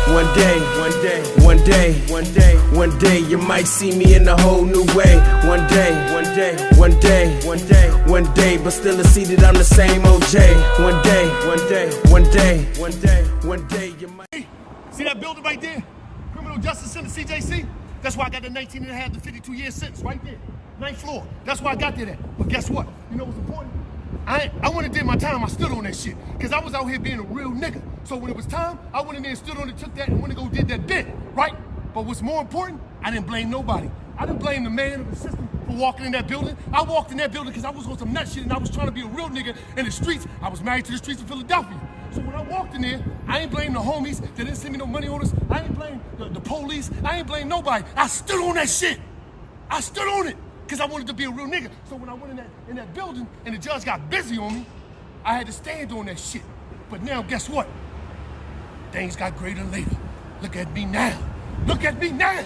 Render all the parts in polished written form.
One day, you might see me in a whole new way. One day, but still I see that I'm the same OJ. One day, you might. See that building right there? Criminal Justice Center, CJC? That's why I got the 19 and a half to 52-year sentence right there. 9th floor. That's why I got there. But guess what? You know what's important? I went and did my time. I stood on that shit. Because I was out here being a real nigga. So when it was time, I went in there and stood on it, took that, and went and go did that bit. Right? But what's more important, I didn't blame nobody. I didn't blame the man of the system for walking in that building. I walked in that building because I was on some nut shit and I was trying to be a real nigga in the streets. I was married to the streets of Philadelphia. So when I walked in there, I ain't blame the homies that didn't send me no money orders. I ain't blame the police. I ain't blame nobody. I stood on that shit. I stood on it because I wanted to be a real nigga. So when I went in that building and the judge got busy on me, I had to stand on that shit. But now, guess what? Things got greater later. Look at me now. Look at me now.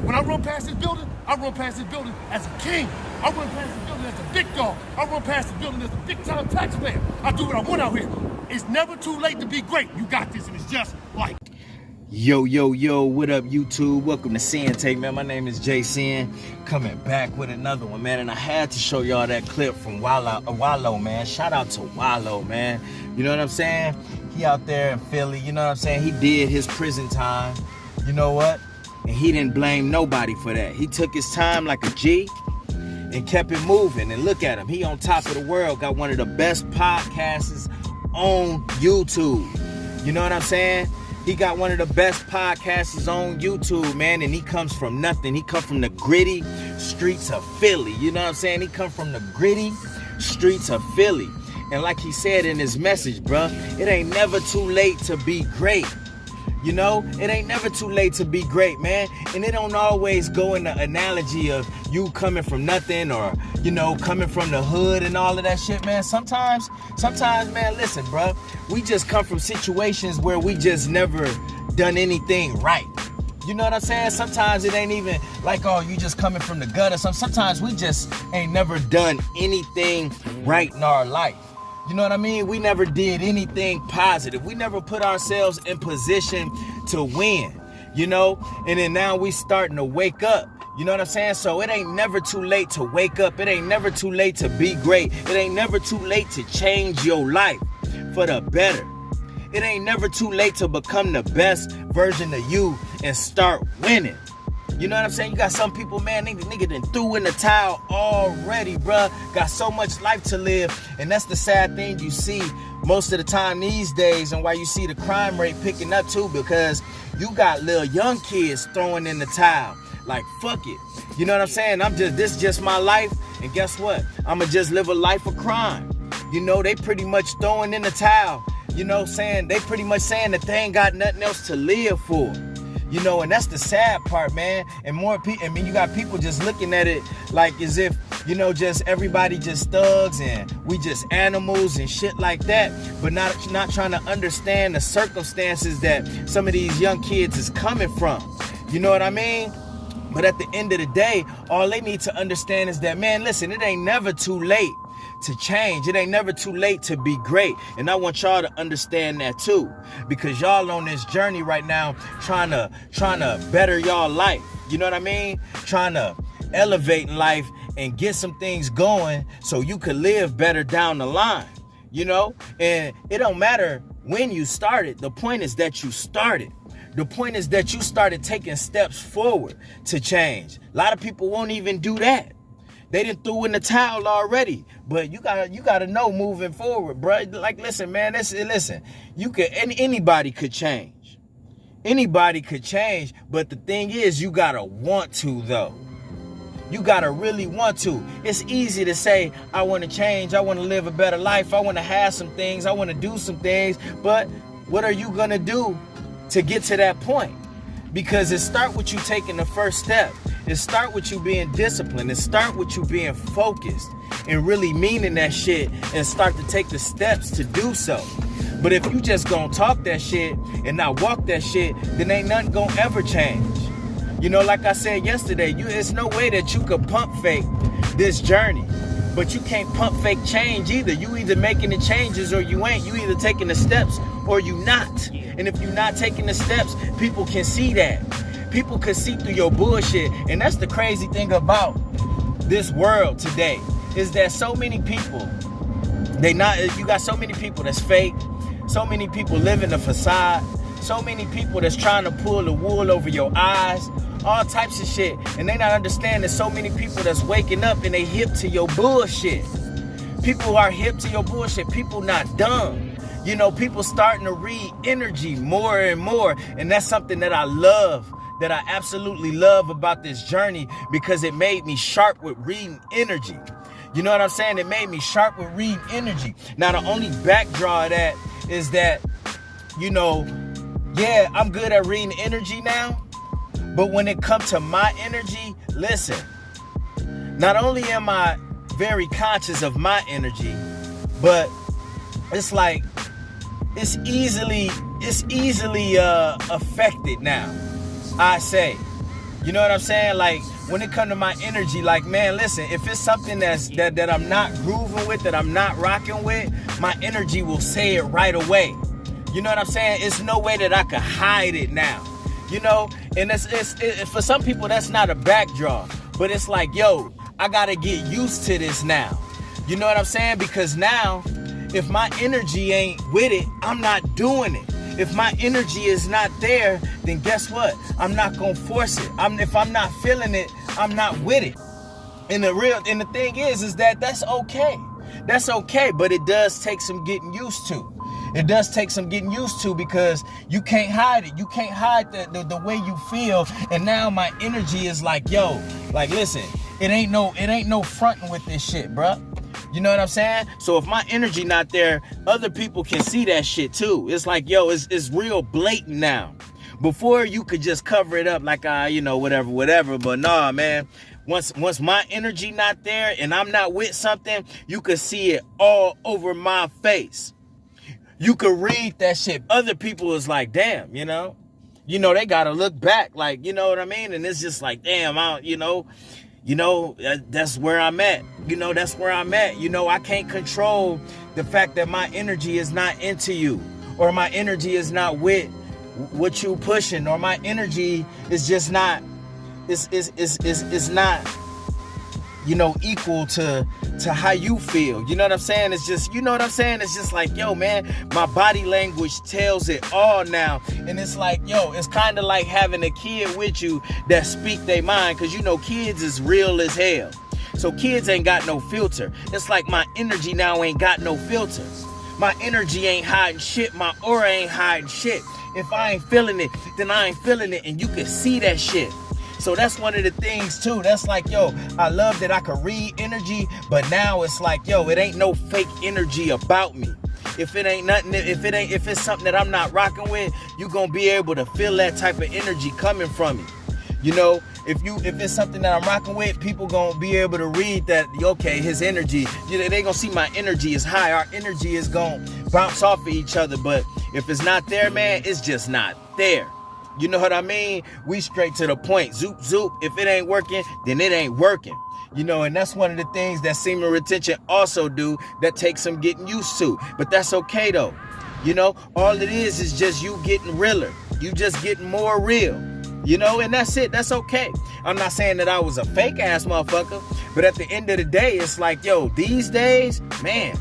When I run past this building, I run past this building as a king. I run past this building as a big dog. I run past this building as a big-time taxpayer. I do what I want out here. It's never too late to be great. You got this, and it's just like. Yo, what up, YouTube? Welcome to Sinn-Take, man. My name is Sin, coming back with another one, man. And I had to show y'all that clip from Wallow, man. Shout out to Wallow, man. You know what I'm saying? He out there in Philly, you know what I'm saying? He did his prison time. You know what? And he didn't blame nobody for that. He took his time like a G and kept it moving. And look at him. He on top of the world. Got one of the best podcasts on YouTube. You know what I'm saying? He got one of the best podcasters on YouTube, man. And he comes from nothing. He come from the gritty streets of Philly. You know what I'm saying? He come from the gritty streets of Philly. And like he said in his message, bruh, it ain't never too late to be great. You know, it ain't never too late to be great, man. And it don't always go in the analogy of you coming from nothing or, you know, coming from the hood and all of that shit, man. Sometimes, man, listen, bro. We just come from situations where we just never done anything right. You know what I'm saying? Sometimes it ain't even like, oh, you just coming from the gutter. Sometimes we just ain't never done anything right in our life. You know what I mean? We never did anything positive. We never put ourselves in position to win, you know? And then now we starting to wake up. You know what I'm saying? So it ain't never too late to wake up. It ain't never too late to be great. It ain't never too late to change your life for the better. It ain't never too late to become the best version of you and start winning. You know what I'm saying? You got some people, man, nigga done threw in the towel already, bruh. Got so much life to live. And that's the sad thing you see most of the time these days, and why you see the crime rate picking up too, because you got little young kids throwing in the towel. Like, fuck it. You know what I'm saying? This is just my life. And guess what? I'ma just live a life of crime. You know, they pretty much throwing in the towel. You know, they pretty much saying that they ain't got nothing else to live for. You know, and that's the sad part, man. And more people, I mean, you got people just looking at it like as if, you know, just everybody just thugs and we just animals and shit like that, but not trying to understand the circumstances that some of these young kids is coming from. You know what I mean? But at the end of the day, all they need to understand is that, man, listen, it ain't never too late to change. It ain't never too late to be great. And I want y'all to understand that too, because y'all on this journey right now trying to better y'all life. You know what I mean? Trying to elevate in life and get some things going so you could live better down the line. You know? And it don't matter when you started. The point is that you started. The point is that you started taking steps forward to change. A lot of people won't even do that. They done threw in the towel already, but you gotta know moving forward, bro. Like, listen, man, listen. Anybody could change. Anybody could change, but the thing is, you gotta want to, though. You gotta really want to. It's easy to say, I want to change, I want to live a better life, I want to have some things, I want to do some things, but what are you gonna do to get to that point? Because it starts with you taking the first step. It start with you being disciplined. It start with you being focused and really meaning that shit and start to take the steps to do so. But if you just gonna talk that shit and not walk that shit, then ain't nothing gonna ever change. You know, like I said yesterday, it's no way that you could pump fake this journey. But you can't pump fake change either. You either making the changes or you ain't. You either taking the steps or you not. And if you're not taking the steps, people can see that. People can see through your bullshit. And that's the crazy thing about this world today, is that so many people, you got so many people that's fake, so many people live in the facade, so many people that's trying to pull the wool over your eyes, all types of shit. And they not understand there's so many people that's waking up and they hip to your bullshit. People are hip to your bullshit. People not dumb. You know, people starting to read energy more and more. And that's something that I love, that I absolutely love about this journey, because it made me sharp with reading energy. You know what I'm saying? It made me sharp with reading energy. Now, the only backdraw of that is that, you know, yeah, I'm good at reading energy now. But when it comes to my energy, listen, not only am I very conscious of my energy, but it's like, it's easily affected now, I say. You know what I'm saying? Like, when it comes to my energy, like, man, listen, if it's something that I'm not grooving with, that I'm not rocking with, my energy will say it right away. You know what I'm saying? It's no way that I could hide it now. You know? And it's for some people, that's not a backdraw. But it's like, yo, I gotta get used to this now. You know what I'm saying? Because now, if my energy ain't with it, I'm not doing it. If my energy is not there, then guess what? I'm not gonna force it. If I'm not feeling it, I'm not with it. And the thing is that that's okay. That's okay, but it does take some getting used to. It does take some getting used to, because you can't hide it. You can't hide the way you feel. And now my energy is like, yo, like, listen, it ain't no fronting with this shit, bruh. You know what I'm saying? So if my energy not there, other people can see that shit too. It's like, yo, it's real blatant now. Before, you could just cover it up like, you know, whatever. But nah, man. Once my energy not there and I'm not with something, you could see it all over my face. You could read that shit. Other people is like, damn, you know, they gotta look back, like, you know what I mean? And it's just like, damn, that's where I'm at. That's where I'm at. I can't control the fact that my energy is not into you, or my energy is not with what you pushing, or my energy is just not, is not, equal to how you feel. You know what I'm saying? It's just, It's just like, yo, man, my body language tells it all now. And it's like, yo, it's kind of like having a kid with you that speak their mind, because, kids is real as hell. So kids ain't got no filter. It's like my energy now ain't got no filter. My energy ain't hiding shit. My aura ain't hiding shit. If I ain't feeling it, then I ain't feeling it. And you can see that shit. So that's one of the things too. That's like, yo, I love that I can read energy, but now it's like, yo, it ain't no fake energy about me. If it ain't nothing, if it's something that I'm not rocking with, you gonna be able to feel that type of energy coming from me. If it's something that I'm rocking with, people gonna be able to read that, okay, his energy, they gonna see my energy is high. Our energy is gonna bounce off of each other. But if it's not there, man, it's just not there. You know what I mean? We straight to the point. Zoop, zoop. If it ain't working, then it ain't working. And that's one of the things that semen retention also do, that takes some getting used to. But that's okay, though. All it is just you getting realer. You just getting more real. And that's it. That's okay. I'm not saying that I was a fake ass motherfucker, but at the end of the day, it's like, yo, these days, man,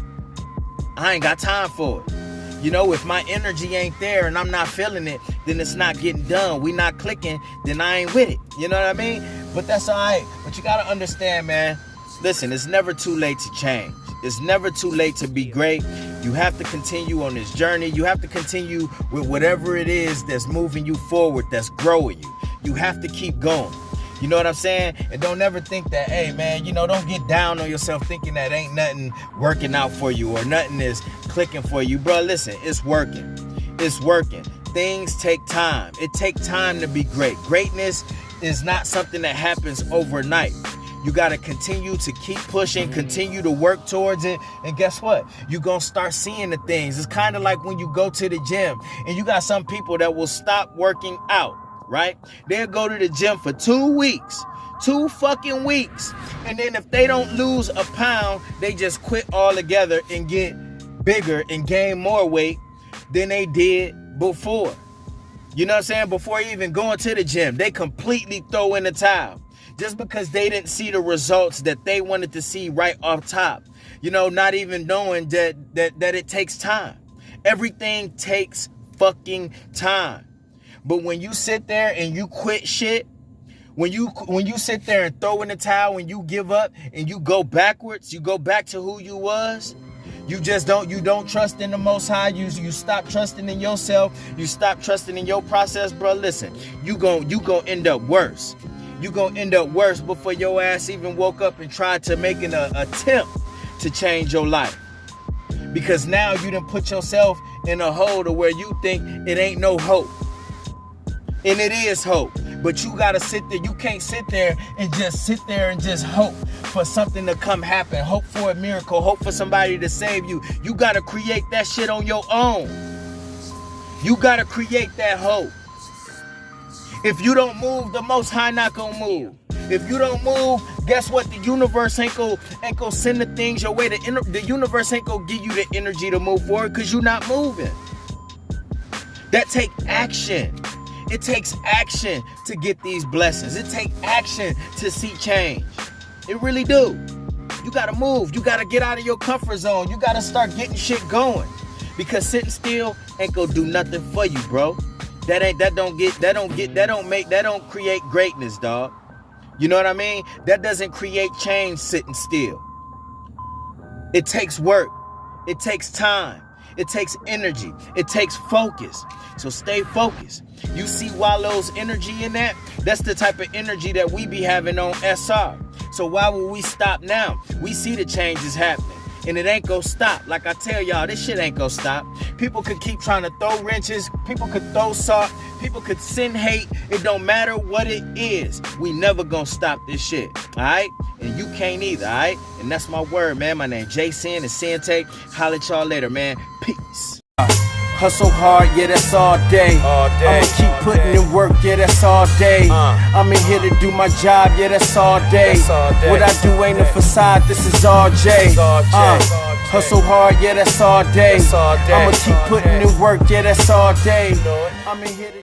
I ain't got time for it. If my energy ain't there and I'm not feeling it, then it's not getting done. We not clicking, then I ain't with it. You know what I mean? But that's all right. But you got to understand, man. Listen, it's never too late to change. It's never too late to be great. You have to continue on this journey. You have to continue with whatever it is that's moving you forward, that's growing you. You have to keep going. You know what I'm saying? And don't ever think that, hey, man, don't get down on yourself thinking that ain't nothing working out for you or nothing is clicking for you. Bro, listen, it's working. It's working. Things take time. It takes time to be great. Greatness is not something that happens overnight. You got to continue to keep pushing, continue to work towards it. And guess what? You're going to start seeing the things. It's kind of like when you go to the gym and you got some people that will stop working out. Right? They'll go to the gym for 2 weeks, 2 fucking weeks. And then if they don't lose a pound, they just quit altogether and get bigger and gain more weight. than they did before. You know what I'm saying? Before even going to the gym, they completely throw in the towel just because they didn't see the results that they wanted to see right off top. You know, not even knowing that it takes time. Everything takes fucking time. But when you sit there and you quit shit, when you sit there and throw in the towel, when you give up and you go backwards, you go back to who you was. You don't trust in the Most High. You stop trusting in yourself. You stop trusting in your process, bro. Listen, you gon' end up worse. You gonna end up worse before your ass even woke up and tried to make an attempt to change your life. Because now you done put yourself in a hole to where you think it ain't no hope. And it is hope. But you gotta sit there. You can't sit there and just hope for something to come happen. Hope for a miracle. Hope for somebody to save you. You gotta create that shit on your own. You gotta create that hope. If you don't move, the Most High not gonna move. If you don't move, guess what? The universe ain't gonna send the things your way. The universe ain't gonna give you the energy to move forward because you're not moving. That take action. It takes action to get these blessings. It takes action to see change. It really do. You gotta move. You gotta get out of your comfort zone. You gotta start getting shit going. Because sitting still ain't gonna do nothing for you, bro. That don't create greatness, dog. You know what I mean? That doesn't create change sitting still. It takes work. It takes time. It takes energy. It takes focus. So stay focused. You see Wallow's energy in that? That's the type of energy that we be having on SR. So why would we stop now? We see the changes happening. And it ain't gonna stop. Like I tell y'all, this shit ain't gonna stop. People could keep trying to throw wrenches. People could throw salt. People could send hate. It don't matter what it is. We never gonna stop this shit. Alright? And you can't either, alright? And that's my word, man. My name is Sinn and Sinn-Take. Holla at y'all later, man. Peace. Hustle hard, yeah, that's all day. I'ma keep putting in work, yeah, that's all day. I'm in here to do my job, yeah, that's all day. What I do ain't a facade, this is all J. Hustle hard, yeah, that's all day. I'ma keep putting in work, yeah, that's all day. I'm in here to